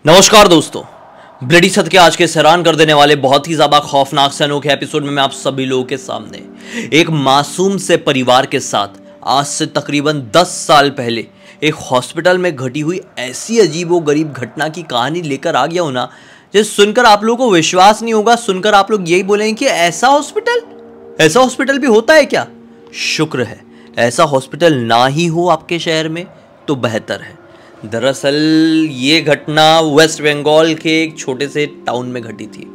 नमस्कार दोस्तों, ब्लडी सत्य के आज के हैरान कर देने वाले बहुत ही ज्यादा खौफनाक से अनोखे एपिसोड में मैं आप सभी लोगों के सामने एक मासूम से परिवार के साथ आज से तकरीबन 10 साल पहले एक हॉस्पिटल में घटी हुई ऐसी अजीबोगरीब घटना की कहानी लेकर आ गया हूं ना, जिसे सुनकर आप लोगों को विश्वास नहीं होगा। सुनकर आप लोग यही बोलेंगे कि ऐसा हॉस्पिटल भी होता है क्या। शुक्र है ऐसा हॉस्पिटल ना ही हो आपके शहर में तो बेहतर है। दरअसल ये घटना वेस्ट बंगाल के एक छोटे से टाउन में घटी थी।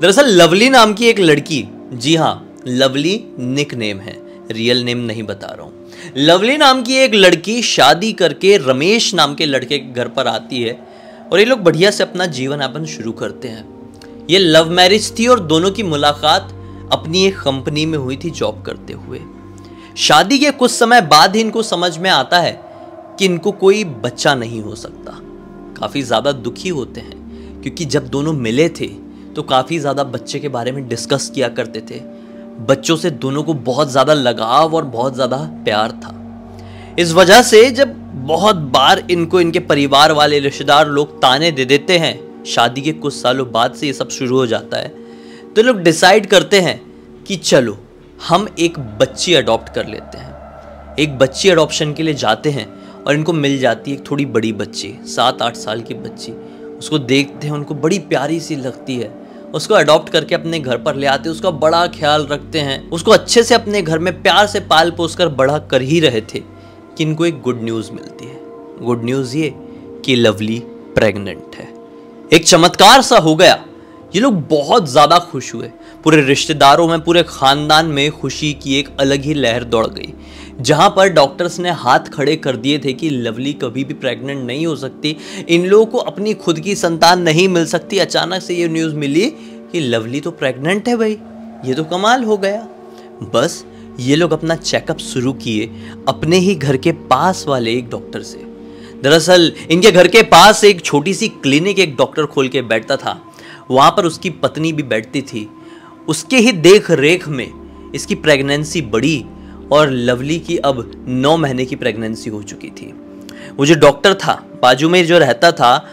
दरअसल लवली नाम की एक लड़की, जी हाँ लवली निक नेम है, रियल नेम नहीं बता रहा हूँ। लवली नाम की एक लड़की शादी करके रमेश नाम के लड़के के घर पर आती है और ये लोग बढ़िया से अपना जीवन यापन शुरू करते हैं। ये लव मैरिज थी और दोनों की मुलाकात अपनी एक कंपनी में हुई थी जॉब करते हुए। शादी के कुछ समय बाद ही इनको समझ में आता है कि इनको कोई बच्चा नहीं हो सकता। काफ़ी ज़्यादा दुखी होते हैं क्योंकि जब दोनों मिले थे तो काफ़ी ज़्यादा बच्चे के बारे में डिस्कस किया करते थे। बच्चों से दोनों को बहुत ज़्यादा लगाव और बहुत ज़्यादा प्यार था। इस वजह से जब बहुत बार इनको इनके परिवार वाले रिश्तेदार लोग ताने दे देते हैं, शादी के कुछ सालों बाद से ये सब शुरू हो जाता है, तो लोग डिसाइड करते हैं कि चलो हम एक बच्ची अडॉप्ट कर लेते हैं। एक बच्ची अडॉप्शन के लिए जाते हैं और इनको मिल जाती है एक थोड़ी बड़ी बच्ची, 7-8 साल की बच्ची। उसको देखते हैं, उनको बड़ी प्यारी सी लगती है। उसको अडॉप्ट करके अपने घर पर ले आते हैं, उसका बड़ा ख्याल रखते हैं, उसको अच्छे से अपने घर में प्यार से पाल पोस कर बड़ा कर ही रहे थे कि इनको एक गुड न्यूज़ मिलती है। गुड न्यूज़ ये कि लवली प्रेग्नेंट है। एक चमत्कार सा हो गया। ये लोग बहुत ज़्यादा खुश हुए। पूरे रिश्तेदारों में, पूरे ख़ानदान में खुशी की एक अलग ही लहर दौड़ गई। जहां पर डॉक्टर्स ने हाथ खड़े कर दिए थे कि लवली कभी भी प्रेग्नेंट नहीं हो सकती, इन लोगों को अपनी खुद की संतान नहीं मिल सकती। अचानक से ये न्यूज़ मिली कि लवली तो प्रेग्नेंट है। भाई ये तो कमाल हो गया। बस ये लोग अपना चेकअप शुरू किए अपने ही घर के पास वाले एक डॉक्टर से। दरअसल इनके घर के पास एक छोटी सी क्लिनिक एक डॉक्टर खोल के बैठता था। वहाँ पर उसकी पत्नी भी बैठती थी। उसके ही देख रेख में इसकी प्रेगनेंसी बढ़ी और लवली की अब 9 महीने की प्रेगनेंसी हो चुकी थी। वो जो डॉक्टर था बाजू में जो रहता था,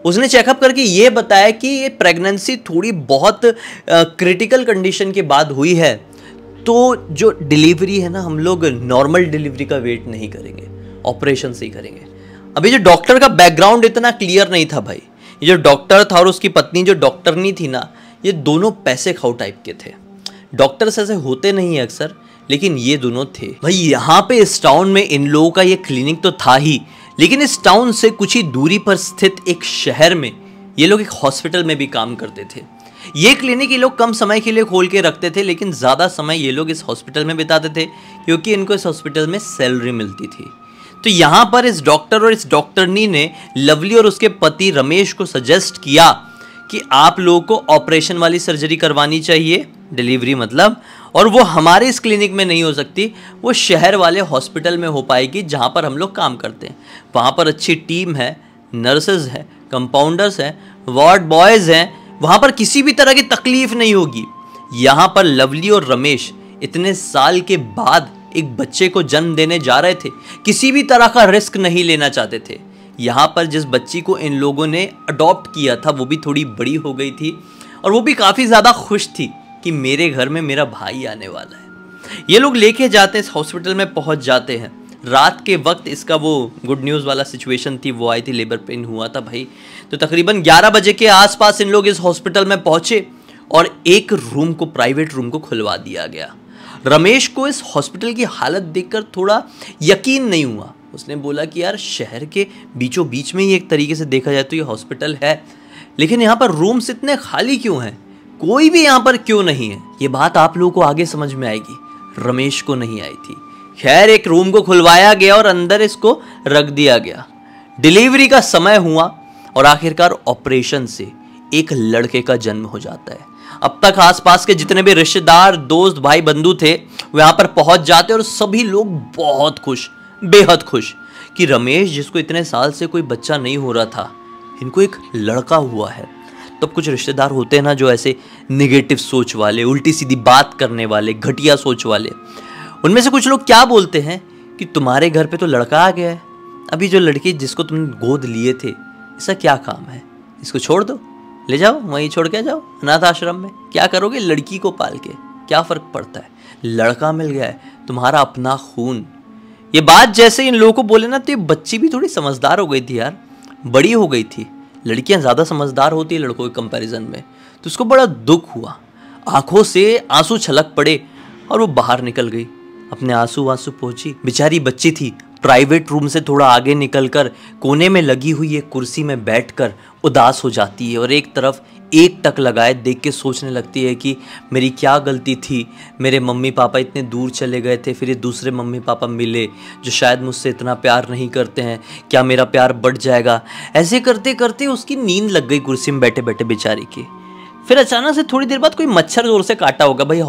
उसने चेकअप करके ये बताया कि ये प्रेगनेंसी थोड़ी बहुत क्रिटिकल कंडीशन के बाद हुई है, तो जो डिलीवरी है ना, हम लोग नॉर्मल डिलीवरी का वेट नहीं करेंगे, ऑपरेशन से ही करेंगे। अभी जो डॉक्टर का बैकग्राउंड इतना क्लियर नहीं था भाई। ये जो डॉक्टर था और उसकी पत्नी जो डॉक्टरनी थी ना, ये दोनों पैसे खाओ टाइप के थे। डॉक्टर्स ऐसे होते नहीं है अक्सर, लेकिन ये दोनों थे भाई। यहाँ पे इस टाउन में इन लोगों का ये क्लिनिक तो था ही, लेकिन इस टाउन से कुछ ही दूरी पर स्थित एक शहर में ये लोग एक हॉस्पिटल में भी काम करते थे। ये क्लिनिक ये लोग कम समय के लिए खोल के रखते थे, लेकिन ज़्यादा समय ये लोग इस हॉस्पिटल में बिताते थे क्योंकि इनको इस हॉस्पिटल में सैलरी मिलती थी। तो यहाँ पर इस डॉक्टर और इस डॉक्टरनी ने लवली और उसके पति रमेश को सजेस्ट किया कि आप लोगों को ऑपरेशन वाली सर्जरी करवानी चाहिए, डिलीवरी मतलब, और वो हमारे इस क्लिनिक में नहीं हो सकती, वो शहर वाले हॉस्पिटल में हो पाएगी जहाँ पर हम लोग काम करते हैं। वहाँ पर अच्छी टीम है, नर्सेज हैं, कंपाउंडर्स हैं, वार्ड बॉयज़ हैं, वहाँ पर किसी भी तरह की तकलीफ नहीं होगी। यहाँ पर लवली और रमेश इतने साल के बाद एक बच्चे को जन्म देने जा रहे थे, किसी भी तरह का रिस्क नहीं लेना चाहते थे। यहाँ पर जिस बच्ची को इन लोगों ने अडॉप्ट किया था वो भी थोड़ी बड़ी हो गई थी और वो भी काफ़ी ज़्यादा खुश थी कि मेरे घर में मेरा भाई आने वाला है। ये लोग लेके जाते हैं, इस हॉस्पिटल में पहुँच जाते हैं। रात के वक्त इसका वो गुड न्यूज़ वाला सिचुएशन थी, वो आई थी, लेबर पेन हुआ था भाई। तो तकरीबन 11 बजे के आसपास इन लोग इस हॉस्पिटल में पहुँचे और एक रूम को, प्राइवेट रूम को खुलवा दिया गया। रमेश को इस हॉस्पिटल की हालत देखकर थोड़ा यकीन नहीं हुआ। उसने बोला कि यार शहर के बीचों बीच में ही एक तरीके से देखा जाए तो ये हॉस्पिटल है, लेकिन यहाँ पर रूम्स इतने खाली क्यों हैं, कोई भी यहाँ पर क्यों नहीं है। ये बात आप लोगों को आगे समझ में आएगी, रमेश को नहीं आई थी। खैर एक रूम को खुलवाया गया और अंदर इसको रख दिया गया। डिलीवरी का समय हुआ और आखिरकार ऑपरेशन से एक लड़के का जन्म हो जाता है। अब तक आसपास के जितने भी रिश्तेदार, दोस्त, भाई, बंधु थे वो यहाँ पर पहुँच जाते और सभी लोग बहुत खुश, बेहद खुश कि रमेश, जिसको इतने साल से कोई बच्चा नहीं हो रहा था, इनको एक लड़का हुआ है। तब तो कुछ रिश्तेदार होते हैं ना जो ऐसे निगेटिव सोच वाले, उल्टी सीधी बात करने वाले, घटिया सोच वाले, उनमें से कुछ लोग क्या बोलते हैं कि तुम्हारे घर पे तो लड़का आ गया है, अभी जो लड़की जिसको तुमने गोद लिए थे इसका क्या काम है, इसको छोड़ दो, ले जाओ वहीं छोड़ के जाओ अनाथ आश्रम में। क्या करोगे लड़की को पाल के, क्या फ़र्क पड़ता है, लड़का मिल गया है, तुम्हारा अपना खून। ये बात जैसे इन लोगों को बोले ना, तो ये बच्ची भी थोड़ी समझदार हो गई थी यार, बड़ी हो गई थी। लड़कियां ज़्यादा समझदार होती है लड़कों के कंपैरिजन में। तो उसको बड़ा दुख हुआ, आंखों से आंसू छलक पड़े और वो बाहर निकल गई। अपने आंसू पहुंची, बेचारी बच्ची थी। प्राइवेट रूम से थोड़ा आगे निकलकर कोने में लगी हुई एक कुर्सी में बैठकर उदास हो जाती है और एक तरफ एक टक लगाए देख के सोचने लगती है कि मेरी क्या गलती थी, मेरे मम्मी पापा इतने दूर चले गए थे, फिर ये दूसरे मम्मी पापा मिले जो शायद मुझसे इतना प्यार नहीं करते हैं, क्या मेरा प्यार बढ़ जाएगा। ऐसे करते करते उसकी नींद लग गई कुर्सी में बैठे बैठे बेचारी की। फिर अचानक से थोड़ी देर बाद कोई मच्छर जोर से काटा होगा। भाई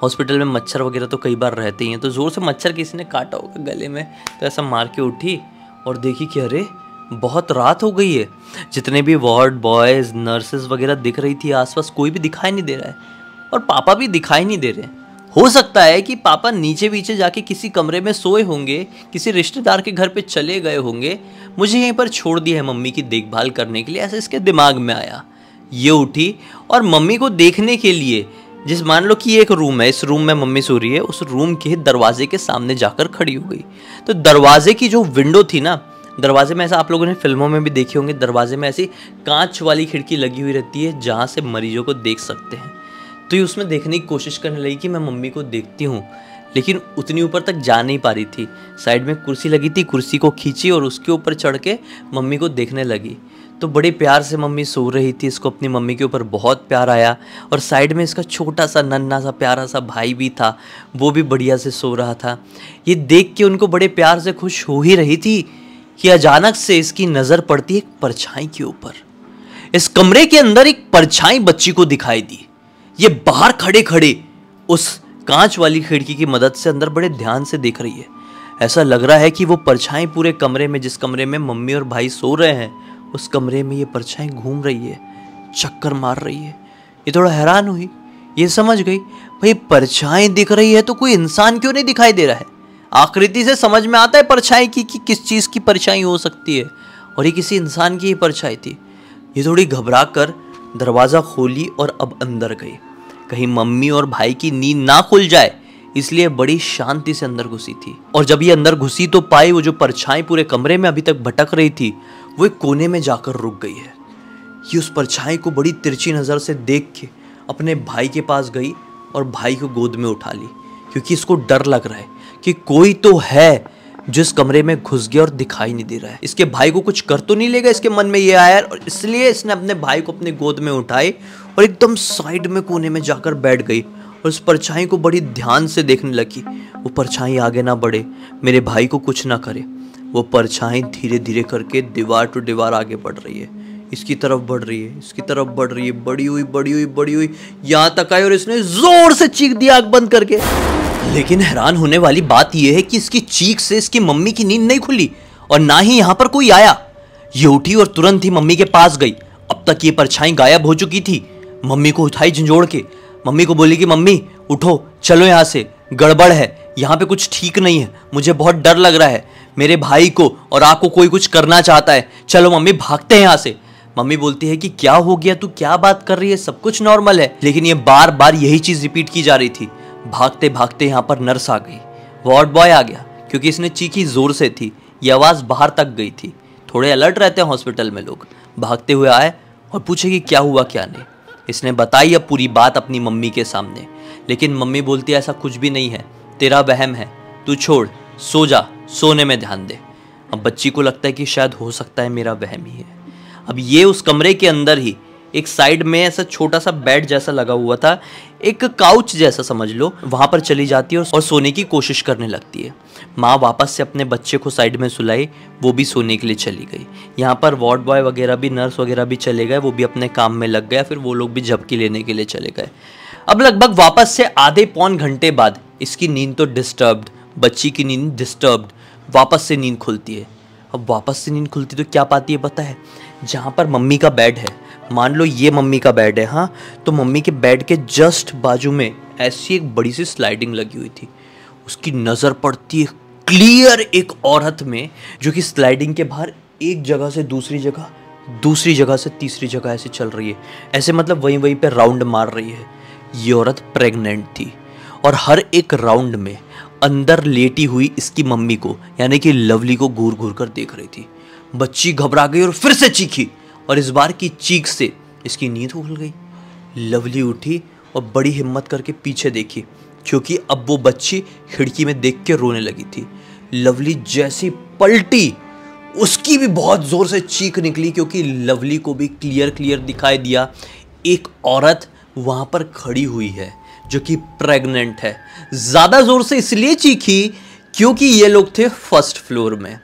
हॉस्पिटल में मच्छर वगैरह तो कई बार रहते ही हैं, तो ज़ोर से मच्छर किसी ने काटा होगा गले में, तो ऐसा मार के उठी और देखी कि अरे बहुत रात हो गई है। जितने भी वार्ड बॉयज़ नर्सेज वगैरह दिख रही थी आसपास, कोई भी दिखाई नहीं दे रहा है और पापा भी दिखाई नहीं दे रहे। हो सकता है कि पापा नीचे पीछे जाके किसी कमरे में सोए होंगे, किसी रिश्तेदार के घर पे चले गए होंगे, मुझे यहीं पर छोड़ दिया है मम्मी की देखभाल करने के लिए, ऐसा इसके दिमाग में आया। ये उठी और मम्मी को देखने के लिए, जिस मान लो कि एक रूम है, इस रूम में मम्मी सो रही है, उस रूम के दरवाजे के सामने जाकर खड़ी हो गई। तो दरवाजे की जो विंडो थी ना, दरवाजे में ऐसा आप लोगों ने फिल्मों में भी देखी होंगे, दरवाजे में ऐसी कांच वाली खिड़की लगी हुई रहती है जहाँ से मरीजों को देख सकते हैं। तो ये उसमें देखने की कोशिश करने लगी कि मैं मम्मी को देखती हूँ, लेकिन उतनी ऊपर तक जा नहीं पा रही थी। साइड में कुर्सी लगी थी, कुर्सी को खींची और उसके ऊपर चढ़ के मम्मी को देखने लगी। तो बड़े प्यार से मम्मी सो रही थी, इसको अपनी मम्मी के ऊपर बहुत प्यार आया। और साइड में इसका छोटा सा नन्हा सा प्यारा सा भाई भी था, वो भी बढ़िया से सो रहा था। ये देख के उनको बड़े प्यार से खुश हो ही रही थी कि अचानक से इसकी नज़र पड़ती एक परछाई के ऊपर। इस कमरे के अंदर एक परछाई बच्ची को दिखाई दी। ये बाहर खड़े खड़े उस कांच वाली खिड़की की मदद से अंदर बड़े ध्यान से देख रही है। ऐसा लग रहा है कि वो परछाई पूरे कमरे में, जिस कमरे में मम्मी और भाई सो रहे हैं, उस कमरे में ये परछाई घूम रही है, चक्कर मार रही है। ये थोड़ा हैरान हुई, ये समझ गई भाई परछाई दिख रही है तो कोई इंसान क्यों नहीं दिखाई दे रहा है। आकृति से समझ में आता है परछाई की कि किस चीज़ की परछाई हो सकती है, और ये किसी इंसान की ही परछाई थी। ये थोड़ी घबरा कर दरवाज़ा खोली और अब अंदर गई, कहीं मम्मी और भाई की नींद ना खुल जाए, इसलिए बड़ी शांति से अंदर घुसी थी। और जब ये अंदर घुसी तो पाई वो जो परछाई पूरे कमरे में अभी तक भटक रही थी, वो एक कोने में जाकर रुक गई है। ये उस परछाई को बड़ी तिरछी नज़र से देख के अपने भाई के पास गई और भाई को गोद में उठा ली, क्योंकि इसको डर लग रहा है कि कोई तो है जिस कमरे में घुस गया और दिखाई नहीं दे रहा है। इसके भाई को कुछ कर तो नहीं लेगा, इसके मन में ये आया, और इसलिए इसने अपने भाई को अपने गोद में उठाए और एकदम साइड में कोने में जाकर बैठ गई और उस परछाई को बड़ी ध्यान से देखने लगी। वो परछाई आगे ना बढ़े, मेरे भाई को कुछ ना करे। वो परछाई धीरे धीरे करके दीवार टू दीवार आगे बढ़ रही है, इसकी तरफ बढ़ रही है, इसकी तरफ बढ़ रही है, बड़ी हुई यहाँ तक आई और इसने जोर से चीख दिया आंख बंद करके। लेकिन हैरान होने वाली बात यह है कि इसकी चीख से इसकी मम्मी की नींद नहीं खुली और ना ही यहां पर कोई आया। ये उठी और तुरंत ही मम्मी के पास गई। अब तक ये परछाई गायब हो चुकी थी। मम्मी को उठाई झंझोड़ के, मम्मी को बोली कि मम्मी उठो, चलो यहाँ से, गड़बड़ है, यहाँ पे कुछ ठीक नहीं है, मुझे बहुत डर लग रहा है, मेरे भाई को और आपको कोई कुछ करना चाहता है, चलो मम्मी भागते हैं यहाँ से। मम्मी बोलती है कि क्या हो गया, तू क्या बात कर रही है, सब कुछ नॉर्मल है। लेकिन ये बार बार यही चीज रिपीट की जा रही थी। भागते भागते यहाँ पर नर्स आ गई, वार्ड बॉय आ गया, क्योंकि इसने चीखी जोर से थी, ये आवाज़ बाहर तक गई थी। थोड़े अलर्ट रहते हैं हॉस्पिटल में लोग। भागते हुए आए और पूछे कि क्या हुआ क्या नहीं। इसने बताई अब पूरी बात अपनी मम्मी के सामने, लेकिन मम्मी बोलती है ऐसा कुछ भी नहीं है, तेरा वहम है, तू छोड़, सो जा, सोने में ध्यान दे। अब बच्ची को लगता है कि शायद हो सकता है मेरा वहम ही है। अब ये उस कमरे के अंदर ही एक साइड में ऐसा छोटा सा बेड जैसा लगा हुआ था, एक काउच जैसा समझ लो, वहां पर चली जाती है और सोने की कोशिश करने लगती है। माँ वापस से अपने बच्चे को साइड में सुलाई, वो भी सोने के लिए चली गई। यहाँ पर वार्ड बॉय वगैरह भी, नर्स वगैरह भी चले गए, वो भी अपने काम में लग गया, फिर वो लोग भी झपकी लेने के लिए चले गए। अब लगभग वापस से आधे पौन घंटे बाद इसकी नींद तो डिस्टर्ब्ड, बच्ची की नींद डिस्टर्ब्ड, वापस से नींद खुलती है। अब वापस से नींद खुलती तो क्या पाती है पता है, जहाँ पर मम्मी का बेड है, मान लो ये मम्मी का बेड है, हाँ, तो मम्मी के बेड के जस्ट बाजू में ऐसी एक बड़ी सी स्लाइडिंग लगी हुई थी। उसकी नज़र पड़ती है क्लियर एक औरत में, जो कि स्लाइडिंग के बाहर एक जगह से दूसरी जगह दूसरी जगह से तीसरी जगह ऐसे चल रही है, ऐसे मतलब वहीं पे राउंड मार रही है। ये औरत प्रेग्नेंट थी और हर एक राउंड में अंदर लेटी हुई इसकी मम्मी को यानी कि लवली को घूर घूर कर देख रही थी। बच्ची घबरा गई और फिर से चीखी और इस बार की चीख से इसकी नींद खुल गई। लवली उठी और बड़ी हिम्मत करके पीछे देखी क्योंकि अब वो बच्ची खिड़की में देख के रोने लगी थी। लवली जैसी पलटी उसकी भी बहुत जोर से चीख निकली क्योंकि लवली को भी क्लियर दिखाई दिया एक औरत वहां पर खड़ी हुई है जो कि प्रेग्नेंट है। ज्यादा जोर से इसलिए चीखी क्योंकि ये लोग थे फर्स्ट फ्लोर में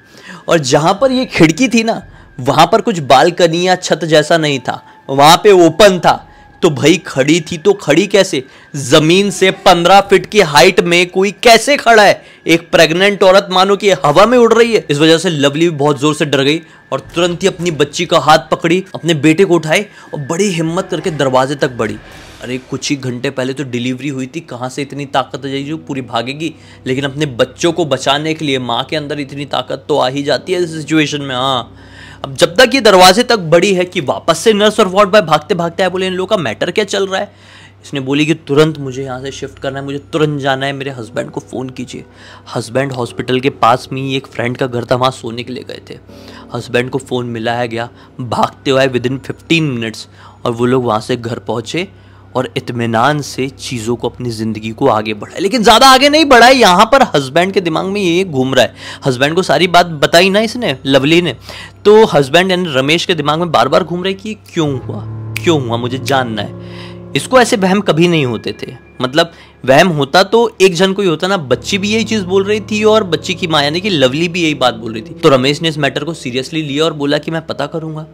और जहां पर ये खिड़की थी ना वहां पर कुछ बालकनी या छत जैसा नहीं था, वहां पे ओपन था। तो भाई खड़ी थी तो खड़ी कैसे, जमीन से 15 फीट की हाइट में कोई कैसे खड़ा है? एक प्रेग्नेंट औरत मानो कि हवा में उड़ रही है। इस वजह से लवली भी बहुत जोर से डर गई और तुरंत ही अपनी बच्ची का हाथ पकड़ी, अपने बेटे को उठाई और बड़ी हिम्मत करके दरवाजे तक बढ़ी। अरे कुछ ही घंटे पहले तो डिलीवरी हुई थी, कहाँ से इतनी ताकत आ जाएगी जो पूरी भागेगी? लेकिन अपने बच्चों को बचाने के लिए माँ के अंदर इतनी ताकत तो आ ही जाती है इस सिचुएशन में। हाँ, अब जब तक ये दरवाजे तक बढ़ी है कि वापस से नर्स और वार्ड बॉय भागते भागते आए, बोले इन लोगों का मैटर क्या चल रहा है? इसने बोली कि तुरंत मुझे यहाँ से शिफ्ट करना है, मुझे तुरंत जाना है, मेरे हस्बैंड को फ़ोन कीजिए। हस्बैंड हॉस्पिटल के पास में ही एक फ्रेंड का घर था, वहाँ सोने के लिए गए थे। हस्बैंड को फ़ोन मिलाया गया, भागते हुए विदिन 15 मिनट्स और वो लोग वहाँ से घर पहुँचे और इत्मीनान से चीज़ों को अपनी ज़िंदगी को आगे बढ़ाए। लेकिन ज़्यादा आगे नहीं बढ़ा है, यहाँ पर हस्बैंड के दिमाग में ये घूम रहा है। हस्बैंड को सारी बात बताई ना इसने, लवली ने, तो हस्बैंड यानी रमेश के दिमाग में बार बार घूम रहा है कि क्यों हुआ मुझे जानना है। इसको ऐसे वहम कभी नहीं होते थे, मतलब वहम होता तो एक जन को ही होता ना। बच्ची भी यही चीज़ बोल रही थी और बच्ची की माँ यानी कि लवली भी यही बात बोल रही थी। तो रमेश ने इस मैटर को सीरियसली लिया और बोला कि मैं पता करूँगा।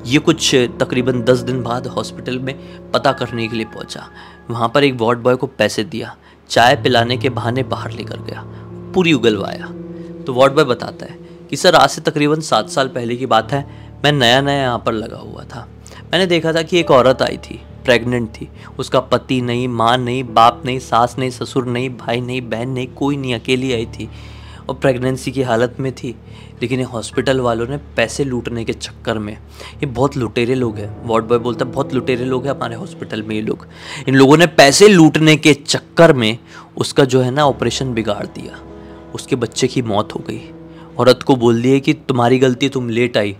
ये कुछ तकरीबन 10 दिन बाद हॉस्पिटल में पता करने के लिए पहुंचा। वहाँ पर एक वार्ड बॉय को पैसे दिया, चाय पिलाने के बहाने बाहर लेकर गया, पूरी उगलवाया। तो वार्ड बॉय बताता है कि सर आज से तकरीबन 7 साल पहले की बात है, मैं नया यहाँ पर लगा हुआ था। मैंने देखा था कि एक औरत आई थी, प्रेग्नेंट थी। उसका पति नहीं, माँ नहीं, बाप नहीं, सास नहीं, ससुर नहीं, भाई नहीं, बहन नहीं, कोई नहीं, अकेली आई थी और प्रेगनेंसी की हालत में थी। लेकिन ये हॉस्पिटल वालों ने पैसे लूटने के चक्कर में, ये बहुत लुटेरे लोग हैं, वार्ड बॉय बोलता है बहुत लुटेरे लोग हैं हमारे हॉस्पिटल में ये लोग। इन लोगों ने पैसे लूटने के चक्कर में उसका जो है ना ऑपरेशन बिगाड़ दिया, उसके बच्चे की मौत हो गई। औरत को बोल दिया कि तुम्हारी गलती, तुम लेट आई,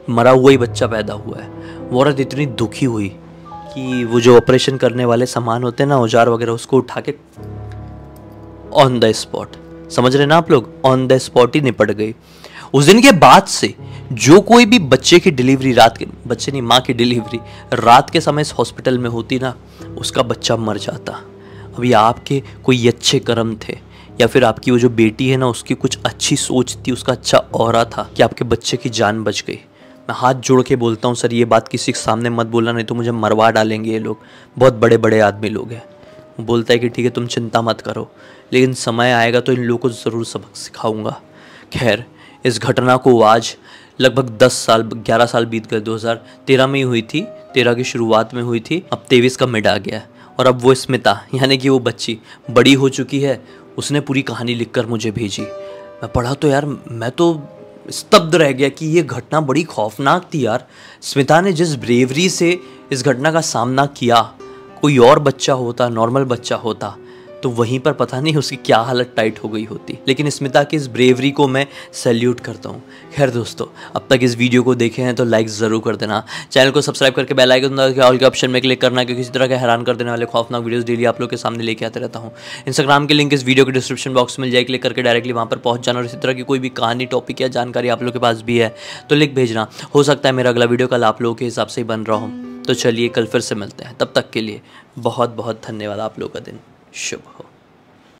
मरा हुआ ही बच्चा पैदा हुआ है। वो औरत इतनी दुखी हुई कि वो जो ऑपरेशन करने वाले सामान होते हैं ना, औजार वगैरह, उसको उठा के ऑन द स्पॉट, समझ रहे ना आप लोग, ऑन द स्पॉट ही निपट गई। उस दिन के बाद से जो कोई भी बच्चे की डिलीवरी रात के, बच्चे नहीं माँ की डिलीवरी रात के समय इस हॉस्पिटल में होती ना, उसका बच्चा मर जाता। अभी आपके कोई अच्छे कर्म थे या फिर आपकी वो जो बेटी है ना उसकी कुछ अच्छी सोच थी, उसका अच्छा ऑरा था कि आपके बच्चे की जान बच गई। मैं हाथ जोड़ के बोलता हूँ सर ये बात किसी के सामने मत बोलना, नहीं तो मुझे मरवा डालेंगे ये लोग, बहुत बड़े बड़े आदमी लोग हैं। बोलता है कि ठीक है तुम चिंता मत करो, लेकिन समय आएगा तो इन लोगों को ज़रूर सबक सिखाऊंगा। खैर इस घटना को आज लगभग 10 साल 11 साल बीत गए। 2013 में ही हुई थी, 13 की शुरुआत में हुई थी, अब 23 का मिड आ गया है। और अब वो स्मिता यानी कि वो बच्ची बड़ी हो चुकी है, उसने पूरी कहानी लिखकर मुझे भेजी। मैं पढ़ा तो यार मैं तो स्तब्ध रह गया कि ये घटना बड़ी खौफनाक थी यार। स्मिता ने जिस ब्रेवरी से इस घटना का सामना किया, कोई और बच्चा होता, नॉर्मल बच्चा होता, तो वहीं पर पता नहीं उसकी क्या हालत टाइट हो गई होती। लेकिन स्मिता की इस ब्रेवरी को मैं सैल्यूट करता हूँ। खैर दोस्तों, अब तक इस वीडियो को देखे हैं तो लाइक ज़रूर कर देना, चैनल को सब्सक्राइब करके बेल आइकन ऑल के ऑप्शन में क्लिक करना, क्योंकि इसी तरह के हैरान कर देने वाले खौफनाक वीडियोस डेली आप लोग के सामने लेके आते रहता हूँ। इंस्टाग्राम की लिंक इस वीडियो के डिस्क्रिप्शन बॉक्स में मिल जाए, क्लिक करके डायरेक्टली वहाँ पर पहुँच जाना। और इसी तरह की कोई भी कहानी, टॉपिक या जानकारी आप लोग के पास भी है तो लिख भेजना। हो सकता है मेरा अगला वीडियो कल आप लोगों के हिसाब से ही बन रहा हो। तो चलिए कल फिर से मिलते हैं, तब तक के लिए बहुत बहुत धन्यवाद। आप लोगों का दिन शुभ हो।